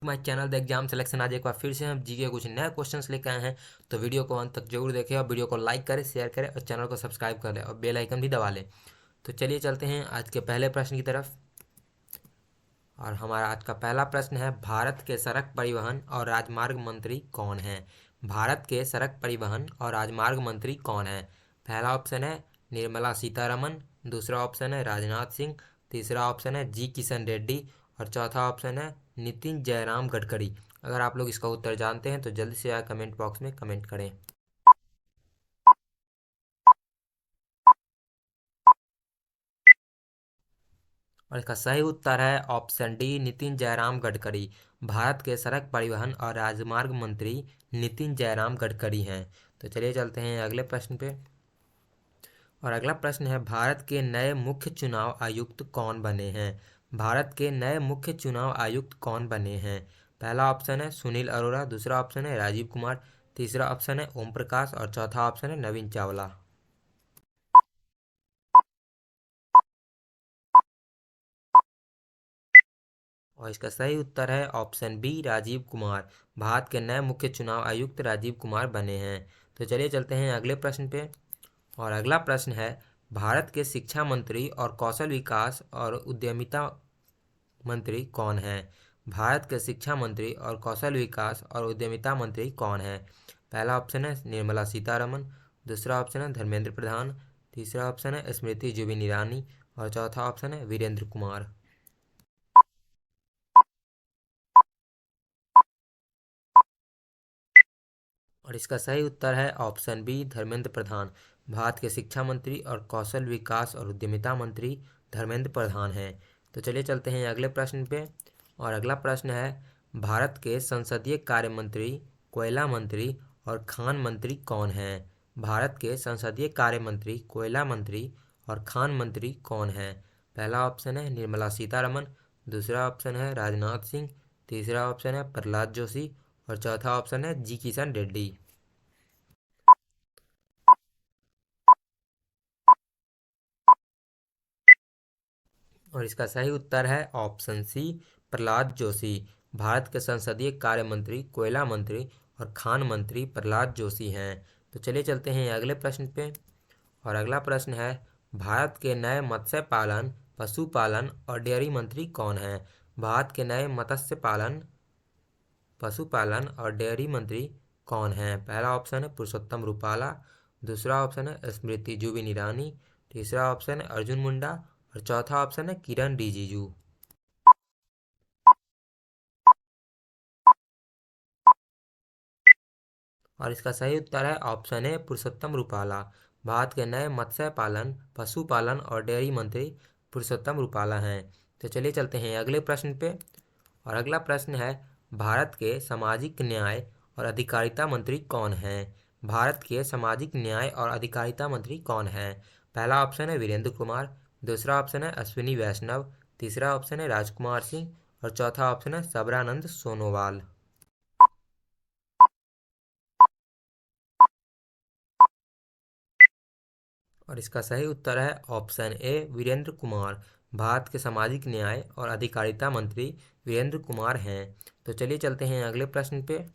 हमारे channel the exam selection आज एक बार फिर से हम जीके कुछ नए क्वेश्चंस लेकर आए हैं। तो वीडियो को अंत तक जरूर देखें और वीडियो को लाइक करें, शेयर करें और चैनल को सब्सक्राइब कर लें और बेल आइकन भी दबा लें। तो चलिए चलते हैं आज के पहले प्रश्न की तरफ। और हमारा आज का पहला प्रश्न है, भारत के सड़क परिवहन और राजमार्ग मंत्री कौन है? भारत के सड़क परिवहन और राजमार्ग मंत्री कौन है? पहला ऑप्शन है निर्मला सीतारमन, दूसरा ऑप्शन है राजनाथ सिंह, तीसरा ऑप्शन है जी किशन रेड्डी और चौथा ऑप्शन है नितिन जयराम गडकरी। अगर आप लोग इसका उत्तर जानते हैं तो जल्दी से कमेंट बॉक्स में कमेंट करें। और इसका सही उत्तर है ऑप्शन डी, नितिन जयराम गडकरी। भारत के सड़क परिवहन और राजमार्ग मंत्री नितिन जयराम गडकरी हैं। तो चलिए चलते हैं अगले प्रश्न पे। और अगला प्रश्न है, भारत के नए मुख्य चुनाव आयुक्त कौन बने हैं? भारत के नए मुख्य चुनाव आयुक्त कौन बने हैं? पहला ऑप्शन है सुनील अरोड़ा, दूसरा ऑप्शन है राजीव कुमार, तीसरा ऑप्शन है ओम प्रकाश और चौथा ऑप्शन है नवीन चावला। और इसका सही उत्तर है ऑप्शन बी, राजीव कुमार। भारत के नए मुख्य चुनाव आयुक्त राजीव कुमार बने हैं। तो चलिए चलते हैं अगले प्रश्न पे। और अगला प्रश्न है, भारत के शिक्षा मंत्री और कौशल विकास और उद्यमिता मंत्री कौन है? भारत के शिक्षा मंत्री और कौशल विकास और उद्यमिता मंत्री कौन है? पहला ऑप्शन है निर्मला सीतारमन, दूसरा ऑप्शन है धर्मेंद्र प्रधान, तीसरा ऑप्शन है स्मृति जुबिन ईरानी और चौथा ऑप्शन है वीरेंद्र कुमार। और इसका सही उत्तर है ऑप्शन बी, धर्मेंद्र प्रधान। भारत के शिक्षा मंत्री और कौशल विकास और उद्यमिता मंत्री धर्मेंद्र प्रधान हैं। तो चलिए चलते हैं अगले प्रश्न पे। और अगला प्रश्न है, भारत के संसदीय कार्य मंत्री, कोयला मंत्री और खान मंत्री कौन हैं? भारत के संसदीय कार्य मंत्री, कोयला मंत्री और खान मंत्री कौन हैं? पहला ऑप्शन है निर्मला सीतारमन, दूसरा ऑप्शन है राजनाथ सिंह, तीसरा ऑप्शन है प्रहलाद जोशी और चौथा ऑप्शन है जी किशन रेड्डी। और इसका सही उत्तर है ऑप्शन सी, प्रहलाद जोशी। भारत के संसदीय कार्य मंत्री, कोयला मंत्री और खान मंत्री प्रहलाद जोशी हैं। तो चलिए चलते हैं अगले प्रश्न पे। और अगला प्रश्न है, भारत के नए मत्स्य पालन, पशुपालन और डेयरी मंत्री कौन हैं? भारत के नए मत्स्य पालन, पशुपालन और डेयरी मंत्री कौन हैं? पहला ऑप्शन है पुरुषोत्तम रूपाला, दूसरा ऑप्शन है स्मृति जुबिन ईरानी, तीसरा ऑप्शन है अर्जुन मुंडा और चौथा ऑप्शन है किरण रिजिजू। और इसका सही उत्तर है ऑप्शन ए, पुरुषोत्तम रूपाला। भारत के नए मत्स्य पालन, पशुपालन और डेयरी मंत्री पुरुषोत्तम रूपाला हैं। तो चलिए चलते हैं अगले प्रश्न पे। और अगला प्रश्न है, भारत के सामाजिक न्याय और अधिकारिता मंत्री कौन हैं? भारत के सामाजिक न्याय और अधिकारिता मंत्री कौन हैं? पहला ऑप्शन है वीरेंद्र कुमार, दूसरा ऑप्शन है अश्विनी वैष्णव, तीसरा ऑप्शन है राजकुमार सिंह और चौथा ऑप्शन है सबरानंद सोनोवाल। और इसका सही उत्तर है ऑप्शन ए, वीरेंद्र कुमार। भारत के सामाजिक न्याय और अधिकारिता मंत्री वीरेंद्र कुमार हैं। तो चलिए चलते हैं अगले प्रश्न पे।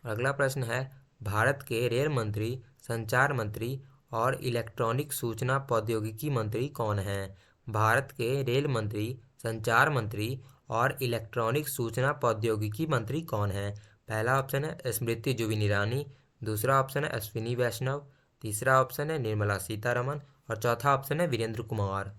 अगला प्रश्न है, भारत के रेल मंत्री, संचार मंत्री और इलेक्ट्रॉनिक सूचना प्रौद्योगिकी मंत्री कौन हैं? भारत के रेल मंत्री, संचार मंत्री और इलेक्ट्रॉनिक सूचना प्रौद्योगिकी मंत्री कौन हैं? पहला ऑप्शन है स्मृति जुबिन ईरानी, दूसरा ऑप्शन है अश्विनी वैष्णव, तीसरा ऑप्शन है निर्मला सीतारमन और चौथा ऑप्शन है वीरेंद्र कुमार।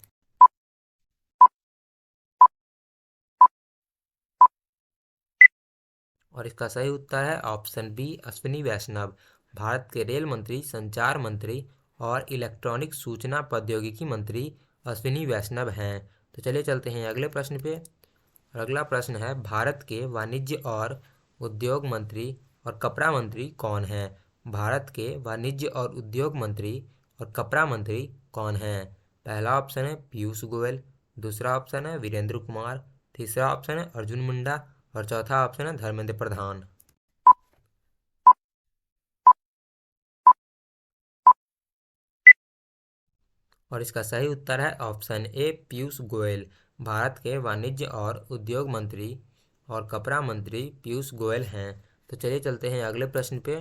और इसका सही उत्तर है ऑप्शन बी, अश्विनी वैष्णव। भारत के रेल मंत्री, संचार मंत्री और इलेक्ट्रॉनिक सूचना प्रौद्योगिकी मंत्री अश्विनी वैष्णव हैं। तो चलिए चलते हैं अगले प्रश्न पे। और अगला प्रश्न है, भारत के वाणिज्य और उद्योग मंत्री और कपड़ा मंत्री कौन हैं? भारत के वाणिज्य और उद्योग मंत्री और कपड़ा मंत्री कौन हैं? पहला ऑप्शन है पीयूष गोयल, दूसरा ऑप्शन है वीरेंद्र कुमार, तीसरा ऑप्शन है अर्जुन मुंडा और चौथा ऑप्शन है धर्मेंद्र प्रधान। और इसका सही उत्तर है ऑप्शन ए, पीयूष गोयल। भारत के वाणिज्य और उद्योग मंत्री और कपड़ा मंत्री पीयूष गोयल हैं। तो चलिए चलते हैं अगले प्रश्न पे।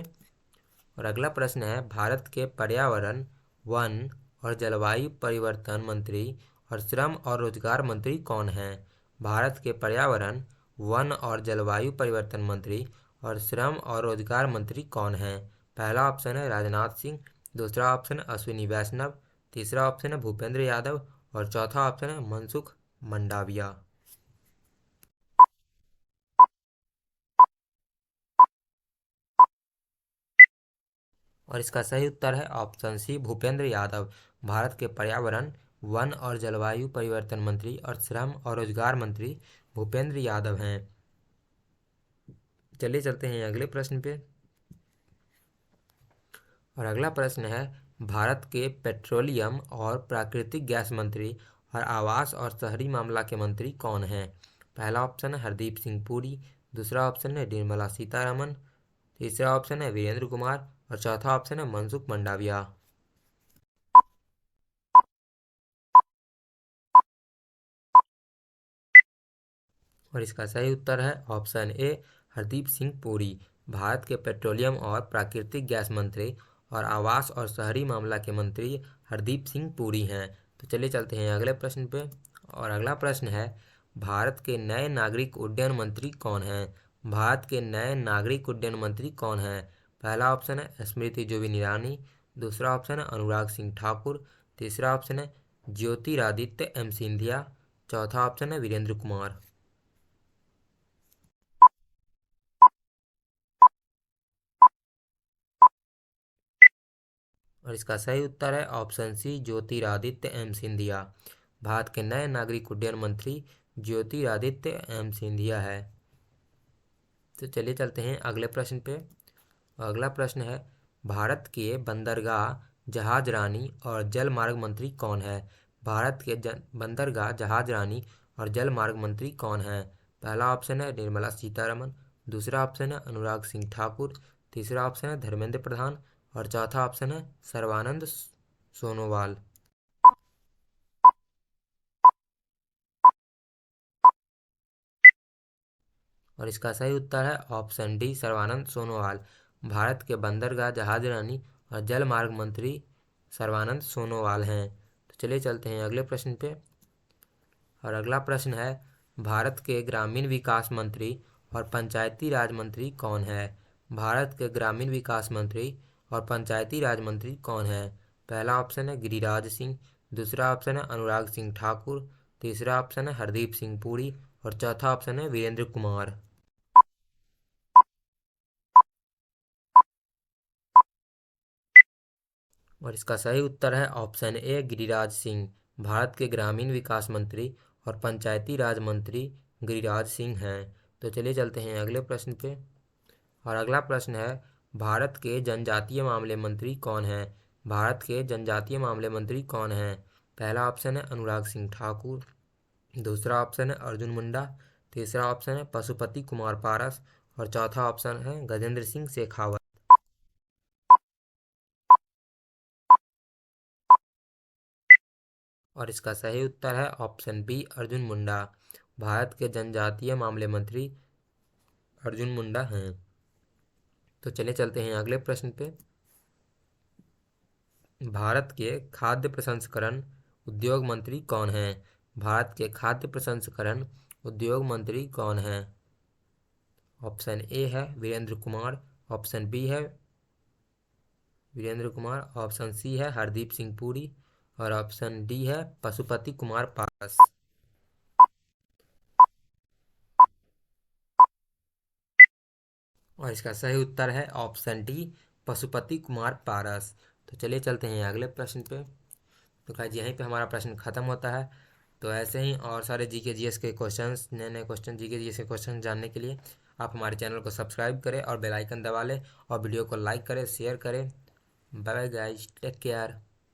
और अगला प्रश्न है, भारत के पर्यावरण, वन और जलवायु परिवर्तन मंत्री और श्रम और रोजगार मंत्री कौन हैं? भारत के पर्यावरण, वन और जलवायु परिवर्तन मंत्री और श्रम और रोजगार मंत्री कौन हैं? पहला ऑप्शन है राजनाथ सिंह, दूसरा ऑप्शन है अश्विनी वैष्णव, तीसरा ऑप्शन है भूपेंद्र यादव और चौथा ऑप्शन है मनसुख मंडाविया। और इसका सही उत्तर है ऑप्शन सी, भूपेंद्र यादव। भारत के पर्यावरण, वन और जलवायु परिवर्तन मंत्री और श्रम और रोजगार मंत्री भूपेंद्र यादव हैं। चलिए चलते हैं अगले प्रश्न पे। और अगला प्रश्न है, भारत के पेट्रोलियम और प्राकृतिक गैस मंत्री और आवास और शहरी मामला के मंत्री कौन हैं? पहला ऑप्शन है हरदीप सिंह पुरी, दूसरा ऑप्शन है निर्मला सीतारमण, तीसरा ऑप्शन है वीरेंद्र कुमार और चौथा ऑप्शन है मनसुख मंडाविया। और इसका सही उत्तर है ऑप्शन ए, हरदीप सिंह पुरी। भारत के पेट्रोलियम और प्राकृतिक गैस मंत्री और आवास और शहरी मामला के मंत्री हरदीप सिंह पुरी हैं। तो चलिए चलते हैं अगले प्रश्न पे। और अगला प्रश्न है, भारत के नए नागरिक उड्डयन मंत्री कौन हैं? भारत के नए नागरिक उड्डयन मंत्री कौन हैं? पहला ऑप्शन है स्मृति जुबिन ईरानी, दूसरा ऑप्शन है अनुराग सिंह ठाकुर, तीसरा ऑप्शन है ज्योतिरादित्य एम सिंधिया, चौथा ऑप्शन है वीरेंद्र कुमार। और इसका सही उत्तर है option C, Jyotiraditya M Scindia. Bharat के नए नागरिक उड्डयन मंत्री ज्योतिरादित्य एम सिंधिया है। तो चलिए चलते हैं अगले प्रश्न पे। अगला प्रश्न है, भारत के बंदरगाह, जहाज रानी और जल मार्ग मंत्री कौन है? भारत के बंदरगाह, जहाज रानी और जल मार्ग मंत्री कौन है? पहला ऑप्शन है निर्मला सीतारमण, दूसरा ऑप्शन है अनुराग सिंह ठाकुर, तीसरा ऑप्शन है धर्मेंद्र प्रधान और चौथा ऑप्शन है सर्बानंद सोनोवाल। और इसका सही उत्तर है ऑप्शन डी, सर्बानंद सोनोवाल। भारत के बंदरगाह, जहाज रानी और जल मार्ग मंत्री सर्बानंद सोनोवाल हैं। तो चलिए चलते हैं अगले प्रश्न पे। और अगला प्रश्न है, भारत के ग्रामीण विकास मंत्री और पंचायती राज मंत्री कौन है? भारत के ग्रामीण विकास मंत्री और पंचायती राज मंत्री कौन है? पहला ऑप्शन है गिरिराज सिंह, दूसरा ऑप्शन है अनुराग सिंह ठाकुर, तीसरा ऑप्शन है हरदीप सिंह पुरी और चौथा ऑप्शन है वीरेंद्र कुमार। और इसका सही उत्तर है ऑप्शन ए, गिरिराज सिंह। भारत के ग्रामीण विकास मंत्री और पंचायती राज मंत्री गिरिराज सिंह हैं। तो चलिए चलते हैं अगले प्रश्न पे। और अगला प्रश्न है, भारत के जनजातीय मामले मंत्री कौन हैं? भारत के जनजातीय मामले मंत्री कौन हैं? पहला ऑप्शन है अनुराग सिंह ठाकुर, दूसरा ऑप्शन है अर्जुन मुंडा, तीसरा ऑप्शन है पशुपति कुमार पारस और चौथा ऑप्शन है गजेंद्र सिंह शेखावत। और इसका सही उत्तर है ऑप्शन बी, अर्जुन मुंडा। भारत के जनजातीय मामले मंत्री अर्जुन मुंडा हैं। तो चलिए चलते हैं अगले प्रश्न पे। भारत के खाद्य प्रसंस्करण उद्योग मंत्री कौन हैं? भारत के खाद्य प्रसंस्करण उद्योग मंत्री कौन हैं? ऑप्शन ए है वीरेंद्र कुमार, ऑप्शन बी है वीरेंद्र कुमार, ऑप्शन सी है हरदीप सिंह पुरी और ऑप्शन डी है पशुपति कुमार पारस। और इसका सही उत्तर है ऑप्शन डी, पशुपति कुमार पारस। तो चलिए चलते हैं अगले प्रश्न पे। तो गाइस यहीं पे हमारा प्रश्न खत्म होता है। तो ऐसे ही और सारे जीके जीएस के क्वेश्चंस, नए नए क्वेश्चन, जीके जीएस के क्वेश्चन जानने के लिए आप हमारे चैनल को सब्सक्राइब करें और बेल आइकन दबा लें और वीडियो को लाइक करें, शेयर करें। Bye bye guys, take care.